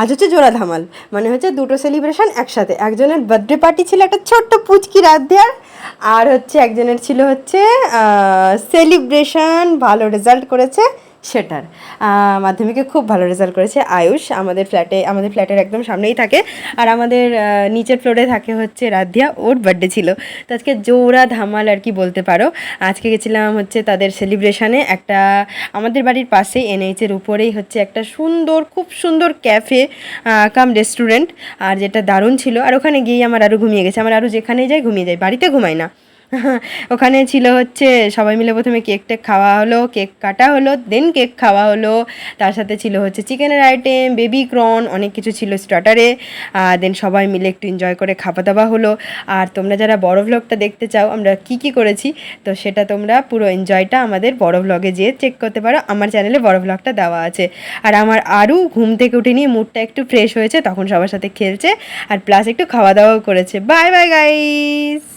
আজ হচ্ছে জোড়া ধামাল, মানে হচ্ছে দুটো সেলিব্রেশন একসাথে। একজনের বার্থডে পার্টি ছিল একটা ছোট্ট পুচকি রাত দেওয়ার, আর হচ্ছে একজনের ছিল হচ্ছে সেলিব্রেশন, ভালো রেজাল্ট করেছে সেটার। মাধ্যমিকে খুব ভালো রেজাল্ট করেছে আয়ুষ, আমাদের ফ্ল্যাটের একদম সামনেই থাকে। আর আমাদের নিচের ফ্লোরে থাকে হচ্ছে রাধিয়া, ওর বার্থডে ছিল। তো আজকে জোড়া ধামাল আর কি বলতে পারো। আজকে গেছিলাম হচ্ছে তাদের সেলিব্রেশনে, একটা আমাদের বাড়ির পাশেই এনএইচের উপরেই হচ্ছে একটা সুন্দর, খুব সুন্দর ক্যাফে কাম রেস্টুরেন্ট, আর যেটা দারুণ ছিল। আর ওখানে গিয়েই আমার আরও ঘুমিয়ে গেছে, আমার আরও যেখানেই যাই ঘুমিয়ে যায়, বাড়িতে ঘুমাই না। ওখানে ছিল হচ্ছে সবাই মিলে প্রথমে কেক টেক খাওয়া হলো, কেক কাটা হলো, দেন কেক খাওয়া হলো। তার সাথে ছিল হচ্ছে চিকেনের আইটেম, বেবি কর্ন, অনেক কিছু ছিল স্টার্টারে। দেন সবাই মিলে একটু এনজয় করে খাওয়া দাওয়া হলো। আর তোমরা যারা বড় ভ্লগটা দেখতে চাও আমরা কি কি করেছি, তো সেটা তোমরা পুরো এনজয়টা আমাদের বড় ভ্লগে যেয়ে চেক করতে পারো, আমার চ্যানেলে বড় ভ্লগটা দেওয়া আছে। আর আমার আরও ঘুম থেকে উঠে নিয়ে মুডটা একটু ফ্রেশ হয়েছে, তখন সবার সাথে খেলছে আর প্লাস একটু খাওয়া দাওয়াও করেছে। Bye bye guys.